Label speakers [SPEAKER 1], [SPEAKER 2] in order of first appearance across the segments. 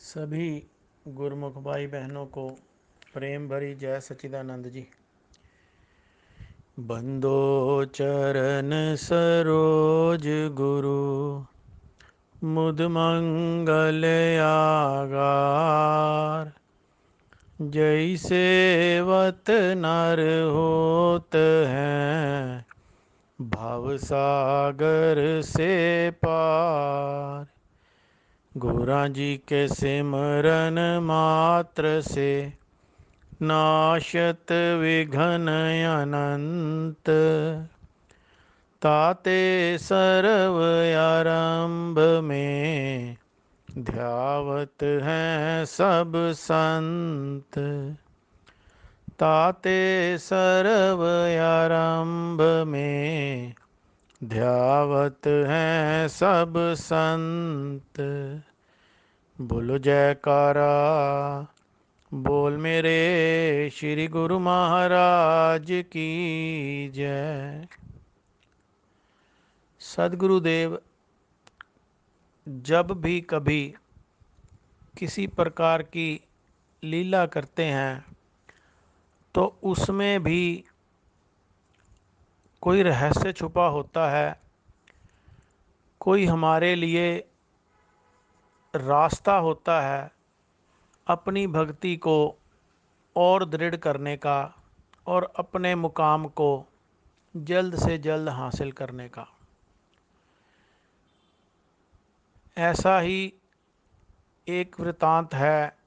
[SPEAKER 1] सभी गुरुमुख भाई बहनों को प्रेम भरी जय सच्चिदानंद जी। बंदो चरण सरोज गुरु मुद मंगल आगार। जय सेवत नर होत हैं भव सागर से पार। गुरा जी के सिमरन मात्र से नाशत विघ्न अनंत। ताते सर्व आरंभ में ध्यावत हैं सब संत। ताते सर्व आरंभ में ध्यावत हैं सब संत। बोलो जयकारा बोल मेरे श्री गुरु महाराज की जय। सदगुरुदेव जब भी कभी किसी प्रकार की लीला करते हैं तो उसमें भी कोई रहस्य छुपा होता है, कोई हमारे लिए रास्ता होता है अपनी भक्ति को और दृढ़ करने का और अपने मुकाम को जल्द से जल्द हासिल करने का। ऐसा ही एक वृतांत है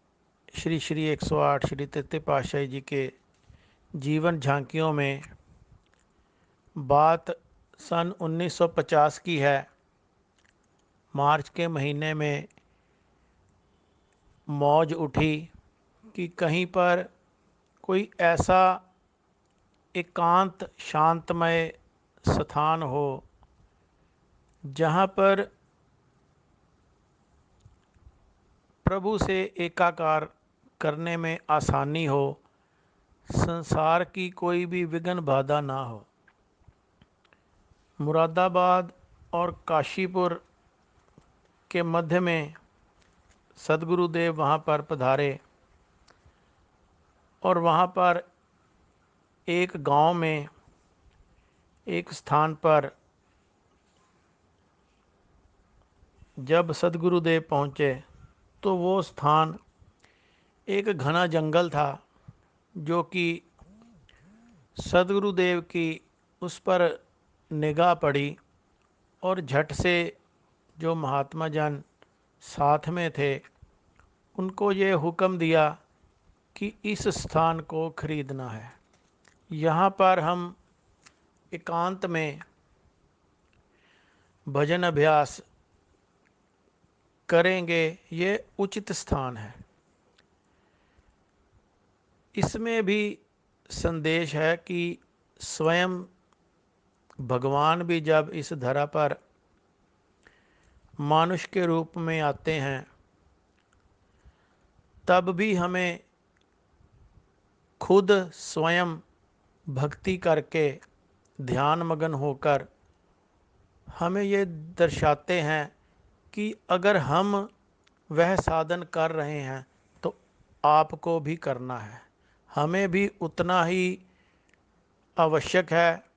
[SPEAKER 1] श्री श्री 108 श्री तृतीय पातशाही जी के जीवन झांकियों में। बात सन 1950 की है। मार्च के महीने में मौज उठी कि कहीं पर कोई ऐसा एकांत शांतमय स्थान हो जहाँ पर प्रभु से एकाकार करने में आसानी हो, संसार की कोई भी विघ्न बाधा ना हो। मुरादाबाद और काशीपुर के मध्य में सदगुरुदेव वहाँ पर पधारे और वहाँ पर एक गांव में एक स्थान पर जब सदगुरुदेव पहुँचे तो वो स्थान एक घना जंगल था, जो कि सदगुरुदेव की उस पर निगाह पड़ी और झट से जो महात्मा जन साथ में थे उनको ये हुक्म दिया कि इस स्थान को खरीदना है। यहाँ पर हम एकांत में भजन अभ्यास करेंगे, ये उचित स्थान है। इसमें भी संदेश है कि स्वयं भगवान भी जब इस धरा पर मानुष के रूप में आते हैं तब भी हमें खुद स्वयं भक्ति करके ध्यान मगन होकर हमें ये दर्शाते हैं कि अगर हम वह साधन कर रहे हैं तो आपको भी करना है। हमें भी उतना ही आवश्यक है।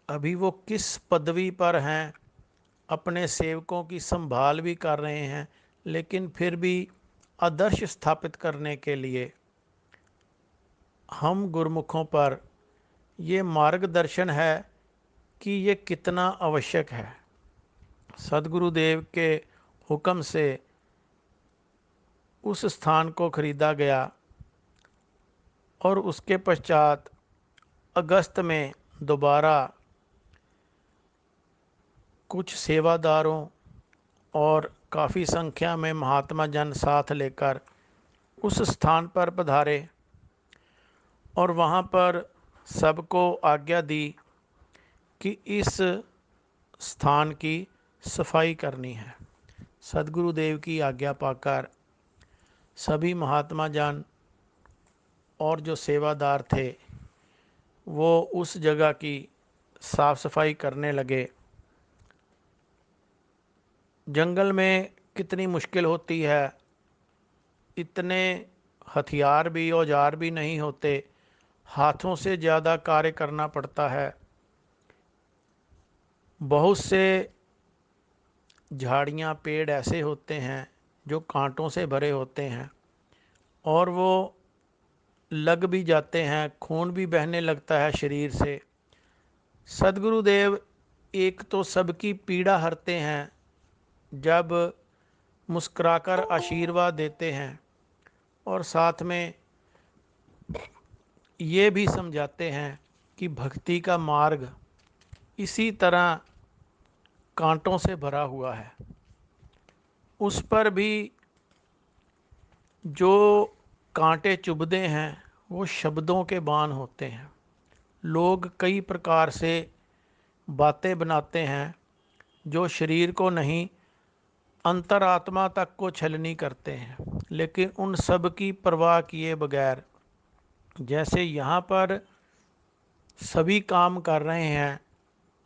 [SPEAKER 1] अभी वो किस पदवी पर हैं, अपने सेवकों की संभाल भी कर रहे हैं, लेकिन फिर भी आदर्श स्थापित करने के लिए हम गुरुमुखों पर ये मार्गदर्शन है कि ये कितना आवश्यक है। सदगुरुदेव के हुक्म से उस स्थान को खरीदा गया और उसके पश्चात अगस्त में दोबारा कुछ सेवादारों और काफ़ी संख्या में महात्मा जन साथ लेकर उस स्थान पर पधारे और वहाँ पर सबको आज्ञा दी कि इस स्थान की सफाई करनी है। सदगुरुदेव की आज्ञा पाकर सभी महात्मा जन और जो सेवादार थे वो उस जगह की साफ़ सफाई करने लगे। जंगल में कितनी मुश्किल होती है, इतने हथियार भी औजार भी नहीं होते, हाथों से ज़्यादा कार्य करना पड़ता है। बहुत से झाड़ियाँ पेड़ ऐसे होते हैं जो कांटों से भरे होते हैं और वो लग भी जाते हैं, खून भी बहने लगता है शरीर से। सदगुरुदेव एक तो सबकी पीड़ा हरते हैं जब मुस्कुराकर आशीर्वाद देते हैं, और साथ में ये भी समझाते हैं कि भक्ति का मार्ग इसी तरह कांटों से भरा हुआ है। उस पर भी जो कांटे चुभते हैं वो शब्दों के बाण होते हैं। लोग कई प्रकार से बातें बनाते हैं जो शरीर को नहीं, अंतरात्मा तक को छलनी करते हैं, लेकिन उन सब की परवाह किए बगैर जैसे यहाँ पर सभी काम कर रहे हैं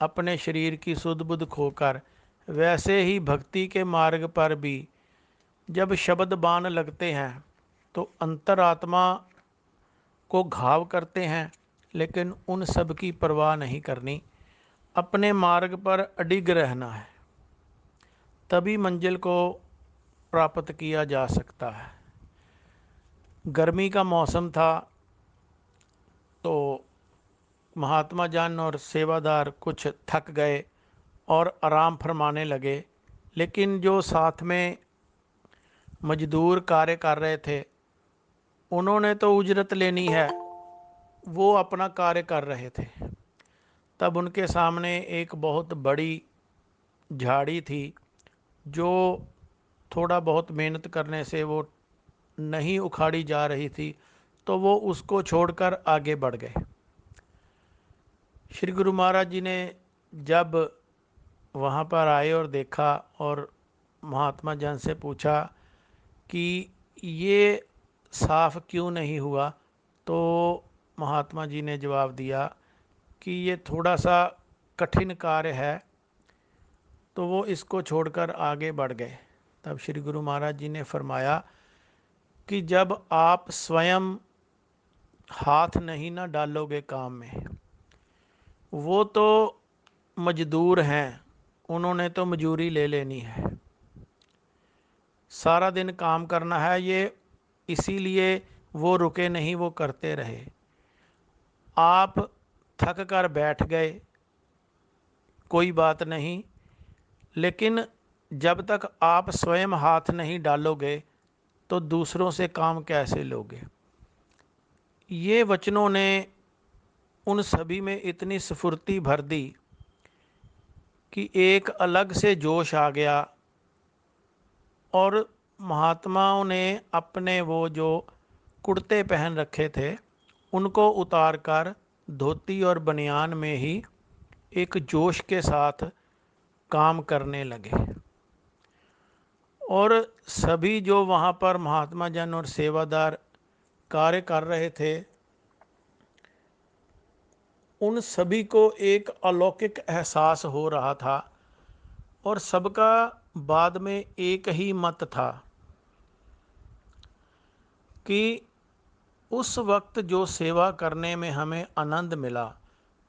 [SPEAKER 1] अपने शरीर की सुध बुध खोकर, वैसे ही भक्ति के मार्ग पर भी जब शब्द बाण लगते हैं तो अंतरात्मा को घाव करते हैं, लेकिन उन सब की परवाह नहीं करनी। अपने मार्ग पर अडिग रहना है, तभी मंजिल को प्राप्त किया जा सकता है। गर्मी का मौसम था तो महात्मा जान और सेवादार कुछ थक गए और आराम फरमाने लगे, लेकिन जो साथ में मजदूर कार्य कर रहे थे उन्होंने तो उजरत लेनी है, वो अपना कार्य कर रहे थे। तब उनके सामने एक बहुत बड़ी झाड़ी थी जो थोड़ा बहुत मेहनत करने से वो नहीं उखाड़ी जा रही थी, तो वो उसको छोड़कर आगे बढ़ गए। श्री गुरु महाराज जी ने जब वहाँ पर आए और देखा और महात्मा जन से पूछा कि ये साफ क्यों नहीं हुआ, तो महात्मा जी ने जवाब दिया कि ये थोड़ा सा कठिन कार्य है, तो वो इसको छोड़कर आगे बढ़ गए। तब श्री गुरु महाराज जी ने फरमाया कि जब आप स्वयं हाथ नहीं ना डालोगे काम में, वो तो मजदूर हैं, उन्होंने तो मजूरी ले लेनी है, सारा दिन काम करना है, ये इसीलिए वो रुके नहीं, वो करते रहे। आप थक कर बैठ गए, कोई बात नहीं, लेकिन जब तक आप स्वयं हाथ नहीं डालोगे तो दूसरों से काम कैसे लोगे। ये वचनों ने उन सभी में इतनी स्फूर्ति भर दी कि एक अलग से जोश आ गया, और महात्माओं ने अपने वो जो कुर्ते पहन रखे थे उनको उतार कर धोती और बनियान में ही एक जोश के साथ काम करने लगे। और सभी जो वहाँ पर महात्मा जन और सेवादार कार्य कर रहे थे, उन सभी को एक अलौकिक एहसास हो रहा था, और सबका बाद में एक ही मत था कि उस वक्त जो सेवा करने में हमें आनंद मिला,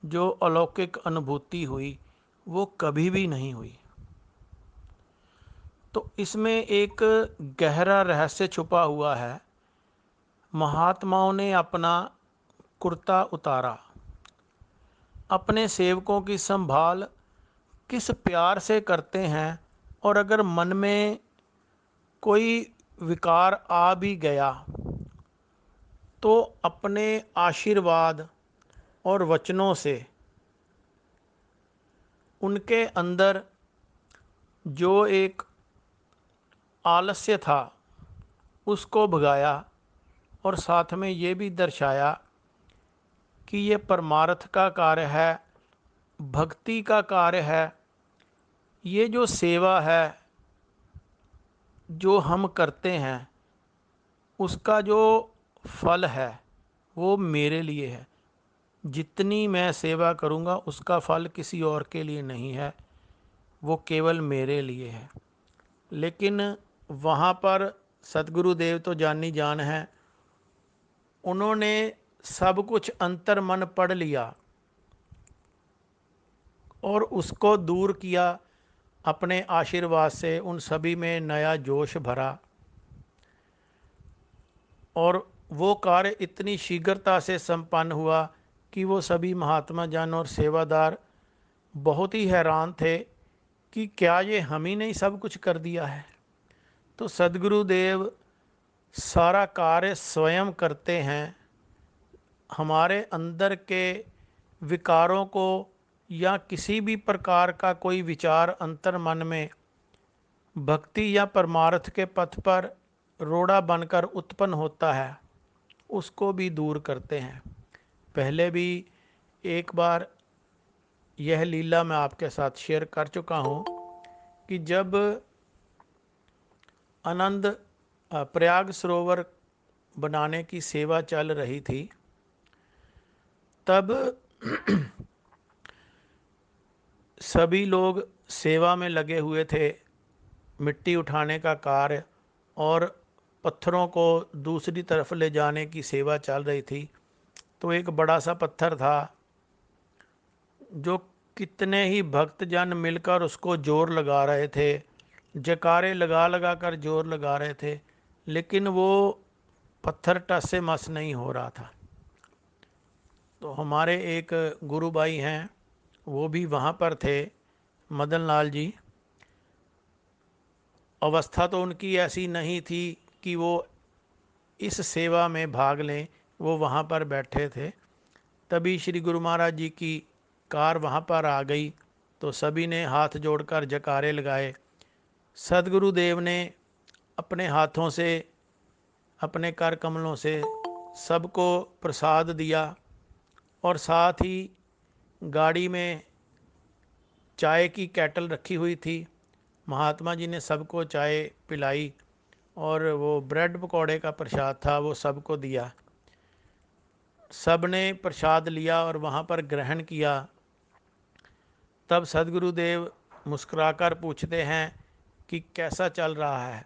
[SPEAKER 1] जो अलौकिक अनुभूति हुई, वो कभी भी नहीं हुई। तो इसमें एक गहरा रहस्य छुपा हुआ है। महात्माओं ने अपना कुर्ता उतारा, अपने सेवकों की संभाल किस प्यार से करते हैं, और अगर मन में कोई विकार आ भी गया तो अपने आशीर्वाद और वचनों से उनके अंदर जो एक आलस्य था उसको भगाया, और साथ में ये भी दर्शाया कि ये परमार्थ का कार्य है, भक्ति का कार्य है। ये जो सेवा है जो हम करते हैं उसका जो फल है वो मेरे लिए है। जितनी मैं सेवा करूँगा उसका फल किसी और के लिए नहीं है, वो केवल मेरे लिए है। लेकिन वहाँ पर सतगुरुदेव तो जानी जान है, उन्होंने सब कुछ अंतर मन पढ़ लिया और उसको दूर किया अपने आशीर्वाद से। उन सभी में नया जोश भरा और वो कार्य इतनी शीघ्रता से संपन्न हुआ कि वो सभी महात्मा जन और सेवादार बहुत ही हैरान थे कि क्या ये हम ही ने सब कुछ कर दिया है। तो सदगुरुदेव सारा कार्य स्वयं करते हैं। हमारे अंदर के विकारों को या किसी भी प्रकार का कोई विचार अंतर मन में भक्ति या परमार्थ के पथ पर रोड़ा बनकर उत्पन्न होता है, उसको भी दूर करते हैं। पहले भी एक बार यह लीला मैं आपके साथ शेयर कर चुका हूँ कि जब आनंद प्रयाग सरोवर बनाने की सेवा चल रही थी, तब सभी लोग सेवा में लगे हुए थे, मिट्टी उठाने का कार्य और पत्थरों को दूसरी तरफ ले जाने की सेवा चल रही थी। तो एक बड़ा सा पत्थर था जो कितने ही भक्तजन मिलकर उसको जोर लगा रहे थे, जयकारे लगा लगा कर जोर लगा रहे थे, लेकिन वो पत्थर टस से मस नहीं हो रहा था। तो हमारे एक गुरु भाई हैं, वो भी वहाँ पर थे, मदन लाल जी। अवस्था तो उनकी ऐसी नहीं थी कि वो इस सेवा में भाग लें, वो वहाँ पर बैठे थे। तभी श्री गुरु महाराज जी की कार वहाँ पर आ गई तो सभी ने हाथ जोड़कर जयकारे लगाए। सदगुरुदेव ने अपने हाथों से, अपने कर कमलों से सबको प्रसाद दिया और साथ ही गाड़ी में चाय की केटल रखी हुई थी। महात्मा जी ने सबको चाय पिलाई और वो ब्रेड पकौड़े का प्रसाद था वो सबको दिया। सब ने प्रसाद लिया और वहाँ पर ग्रहण किया। तब सदगुरुदेव मुस्कुराकर पूछते हैं कि कैसा चल रहा है।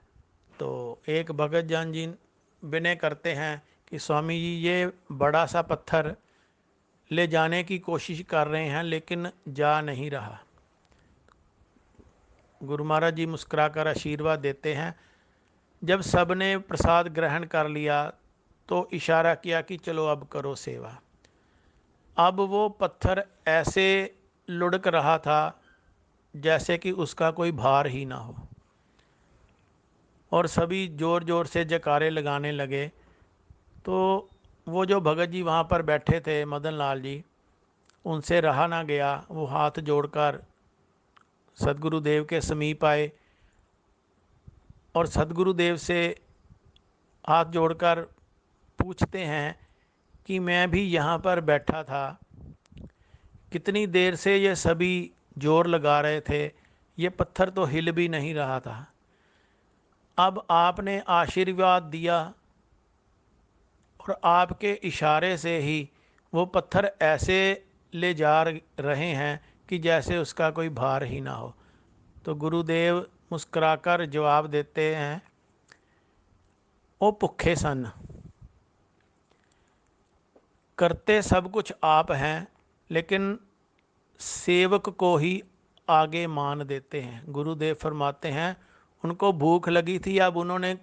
[SPEAKER 1] तो एक भगत जान जी विनय करते हैं कि स्वामी जी ये बड़ा सा पत्थर ले जाने की कोशिश कर रहे हैं लेकिन जा नहीं रहा। गुरु महाराज जी मुस्कुराकर आशीर्वाद देते हैं। जब सब ने प्रसाद ग्रहण कर लिया तो इशारा किया कि चलो अब करो सेवा। अब वो पत्थर ऐसे लुढ़क रहा था जैसे कि उसका कोई भार ही ना हो और सभी ज़ोर ज़ोर से जयकारे लगाने लगे। तो वो जो भगत जी वहाँ पर बैठे थे, मदन लाल जी, उनसे रहा ना गया। वो हाथ जोड़कर सदगुरुदेव के समीप आए और सदगुरुदेव से हाथ जोड़कर पूछते हैं कि मैं भी यहाँ पर बैठा था, कितनी देर से ये सभी जोर लगा रहे थे, ये पत्थर तो हिल भी नहीं रहा था। अब आपने आशीर्वाद दिया और आपके इशारे से ही वो पत्थर ऐसे ले जा रहे हैं कि जैसे उसका कोई भार ही ना हो। तो गुरुदेव मुस्कुराकर जवाब देते हैं, ओ भुखे सन, करते सब कुछ आप हैं लेकिन सेवक को ही आगे मान देते हैं। गुरुदेव फरमाते हैं उनको भूख लगी थी, अब उन्होंने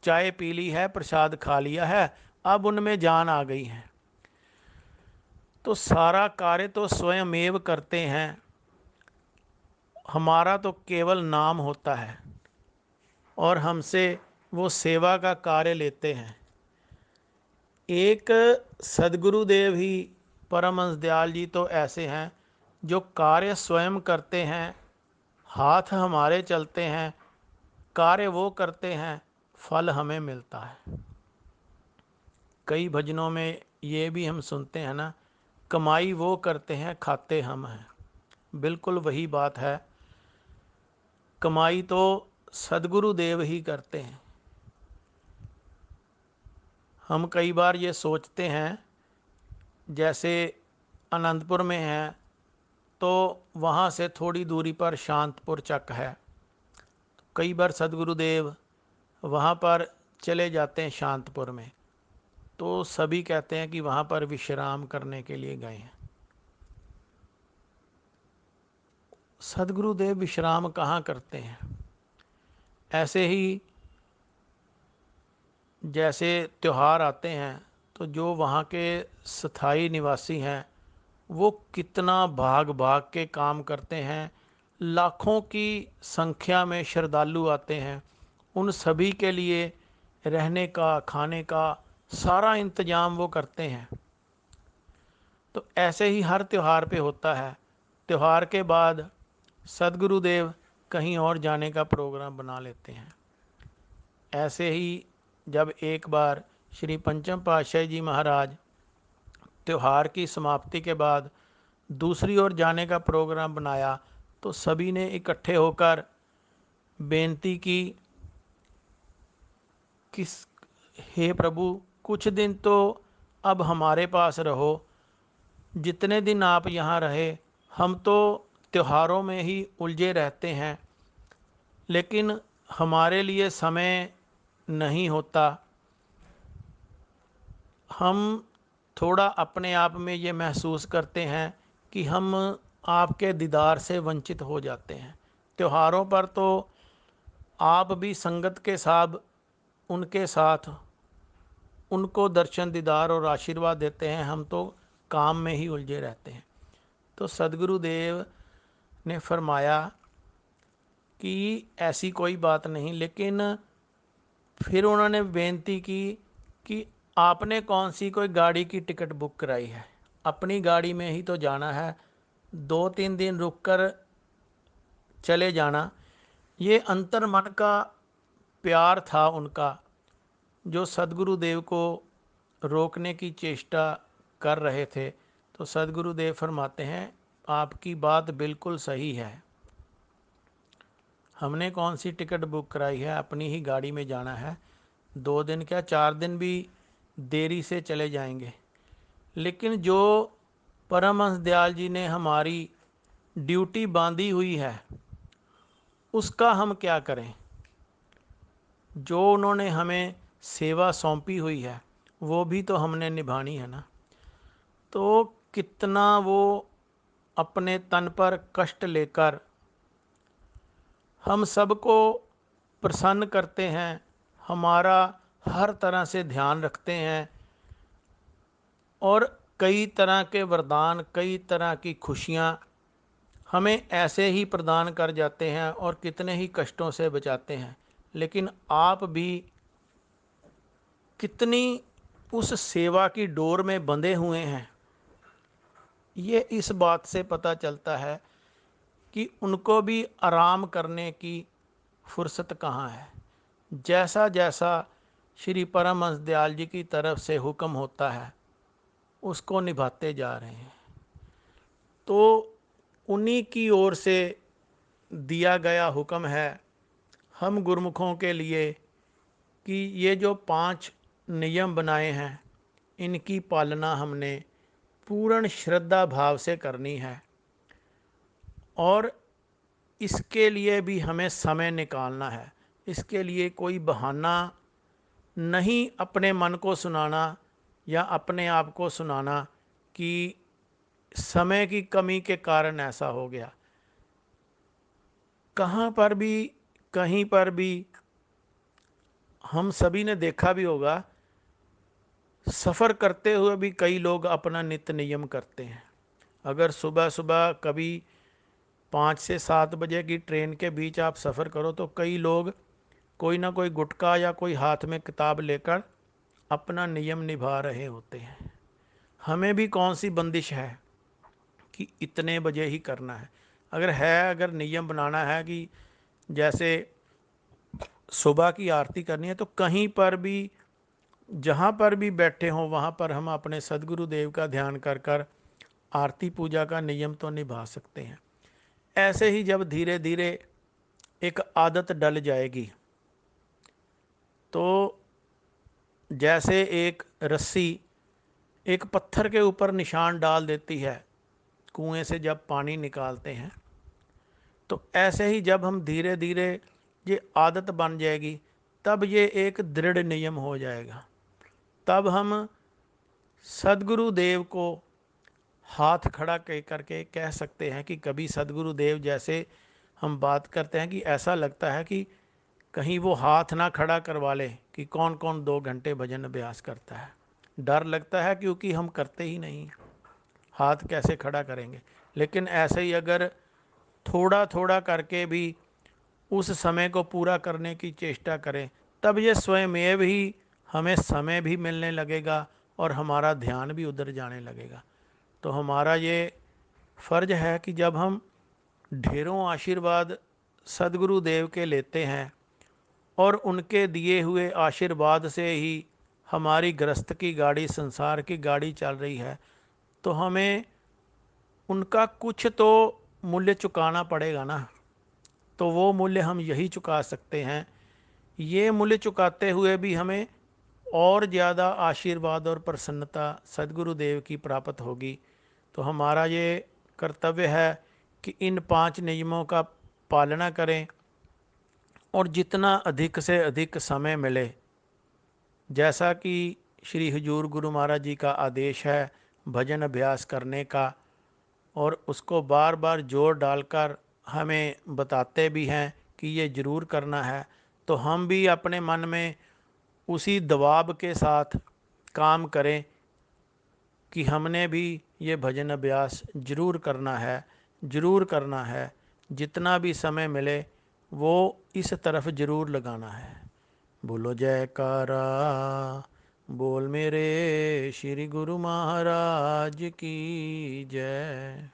[SPEAKER 1] चाय पी ली है, प्रसाद खा लिया है, अब उनमें जान आ गई है। तो सारा कार्य तो स्वयमेव करते हैं, हमारा तो केवल नाम होता है और हमसे वो सेवा का कार्य लेते हैं। एक सदगुरुदेव ही, परमहंस दयाल जी तो ऐसे हैं जो कार्य स्वयं करते हैं, हाथ हमारे चलते हैं, कार्य वो करते हैं, फल हमें मिलता है। कई भजनों में ये भी हम सुनते हैं ना, कमाई वो करते हैं खाते हम हैं। बिल्कुल वही बात है, कमाई तो सदगुरुदेव ही करते हैं। हम कई बार ये सोचते हैं, जैसे आनंदपुर में हैं तो वहाँ से थोड़ी दूरी पर शांतपुर चक है। कई बार सदगुरुदेव वहाँ पर चले जाते हैं शांतपुर में, तो सभी कहते हैं कि वहाँ पर विश्राम करने के लिए गए हैं। सदगुरुदेव विश्राम कहाँ करते हैं? ऐसे ही जैसे त्यौहार आते हैं तो जो वहाँ के स्थायी निवासी हैं वो कितना भाग भाग के काम करते हैं। लाखों की संख्या में श्रद्धालु आते हैं, उन सभी के लिए रहने का, खाने का सारा इंतजाम वो करते हैं। तो ऐसे ही हर त्यौहार पे होता है। त्यौहार के बाद सदगुरुदेव कहीं और जाने का प्रोग्राम बना लेते हैं। ऐसे ही जब एक बार श्री पंचम पातशाह जी महाराज त्यौहार की समाप्ति के बाद दूसरी ओर जाने का प्रोग्राम बनाया, तो सभी ने इकट्ठे होकर बेनती की, किस हे प्रभु, कुछ दिन तो अब हमारे पास रहो। जितने दिन आप यहाँ रहे हम तो त्योहारों में ही उलझे रहते हैं, लेकिन हमारे लिए समय नहीं होता। हम थोड़ा अपने आप में ये महसूस करते हैं कि हम आपके दीदार से वंचित हो जाते हैं। त्योहारों पर तो आप भी संगत के साथ उनके साथ उनको दर्शन दीदार और आशीर्वाद देते हैं, हम तो काम में ही उलझे रहते हैं। तो सदगुरुदेव ने फरमाया कि ऐसी कोई बात नहीं, लेकिन फिर उन्होंने बेनती की कि आपने कौन सी कोई गाड़ी की टिकट बुक कराई है, अपनी गाड़ी में ही तो जाना है, 2-3 दिन रुक कर चले जाना। ये अंतर मन का प्यार था उनका, जो सदगुरुदेव को रोकने की चेष्टा कर रहे थे। तो सदगुरुदेव फरमाते हैं आपकी बात बिल्कुल सही है, हमने कौन सी टिकट बुक कराई है, अपनी ही गाड़ी में जाना है। 2 दिन क्या 4 दिन भी देरी से चले जाएंगे, लेकिन जो परमहंस दयाल जी ने हमारी ड्यूटी बांधी हुई है उसका हम क्या करें। जो उन्होंने हमें सेवा सौंपी हुई है वो भी तो हमने निभानी है ना। तो कितना वो अपने तन पर कष्ट लेकर हम सबको प्रसन्न करते हैं, हमारा हर तरह से ध्यान रखते हैं और कई तरह के वरदान, कई तरह की खुशियाँ हमें ऐसे ही प्रदान कर जाते हैं और कितने ही कष्टों से बचाते हैं। लेकिन आप भी कितनी उस सेवा की डोर में बंधे हुए हैं, ये इस बात से पता चलता है कि उनको भी आराम करने की फुर्सत कहाँ है। जैसा जैसा श्री परमहंस दयाल जी की तरफ से हुक्म होता है उसको निभाते जा रहे हैं। तो उन्हीं की ओर से दिया गया हुक्म है हम गुरमुखों के लिए कि ये जो 5 नियम बनाए हैं इनकी पालना हमने पूर्ण श्रद्धा भाव से करनी है, और इसके लिए भी हमें समय निकालना है। इसके लिए कोई बहाना नहीं अपने मन को सुनाना या अपने आप को सुनाना कि समय की कमी के कारण ऐसा हो गया। कहाँ पर भी, कहीं पर भी हम सभी ने देखा भी होगा, सफ़र करते हुए भी कई लोग अपना नित्य नियम करते हैं। अगर सुबह सुबह कभी 5 से 7 बजे की ट्रेन के बीच आप सफ़र करो तो कई लोग कोई ना कोई गुटखा या कोई हाथ में किताब लेकर अपना नियम निभा रहे होते हैं। हमें भी कौन सी बंदिश है कि इतने बजे ही करना है। अगर नियम बनाना है कि जैसे सुबह की आरती करनी है तो कहीं पर भी जहाँ पर भी बैठे हों वहाँ पर हम अपने सदगुरुदेव का ध्यान कर कर आरती पूजा का नियम तो निभा सकते हैं। ऐसे ही जब धीरे धीरे एक आदत डल जाएगी तो जैसे एक रस्सी एक पत्थर के ऊपर निशान डाल देती है कुएं से जब पानी निकालते हैं, तो ऐसे ही जब हम धीरे धीरे ये आदत बन जाएगी, तब ये एक दृढ़ नियम हो जाएगा। तब हम सदगुरु देव को हाथ खड़ा करके कह सकते हैं कि कभी सदगुरु देव जैसे हम बात करते हैं कि ऐसा लगता है कि कहीं वो हाथ ना खड़ा करवा ले कि कौन कौन 2 घंटे भजन अभ्यास करता है। डर लगता है क्योंकि हम करते ही नहीं, हाथ कैसे खड़ा करेंगे। लेकिन ऐसे ही अगर थोड़ा थोड़ा करके भी उस समय को पूरा करने की चेष्टा करें, तब ये स्वयमेव ही हमें समय भी मिलने लगेगा और हमारा ध्यान भी उधर जाने लगेगा। तो हमारा ये फर्ज है कि जब हम ढेरों आशीर्वाद सदगुरु देव के लेते हैं और उनके दिए हुए आशीर्वाद से ही हमारी गृहस्थ की गाड़ी, संसार की गाड़ी चल रही है, तो हमें उनका कुछ तो मूल्य चुकाना पड़ेगा ना। तो वो मूल्य हम यही चुका सकते हैं। ये मूल्य चुकाते हुए भी हमें और ज़्यादा आशीर्वाद और प्रसन्नता सदगुरु देव की प्राप्त होगी। तो हमारा ये कर्तव्य है कि इन 5 नियमों का पालना करें और जितना अधिक से अधिक समय मिले, जैसा कि श्री हजूर गुरु महाराज जी का आदेश है भजन अभ्यास करने का, और उसको बार बार जोर डालकर हमें बताते भी हैं कि ये ज़रूर करना है, तो हम भी अपने मन में उसी दबाव के साथ काम करें कि हमने भी ये भजन अभ्यास ज़रूर करना है, ज़रूर करना है। जितना भी समय मिले वो इस तरफ ज़रूर लगाना है। बोलो जयकारा, बोल मेरे श्री गुरु महाराज की जय।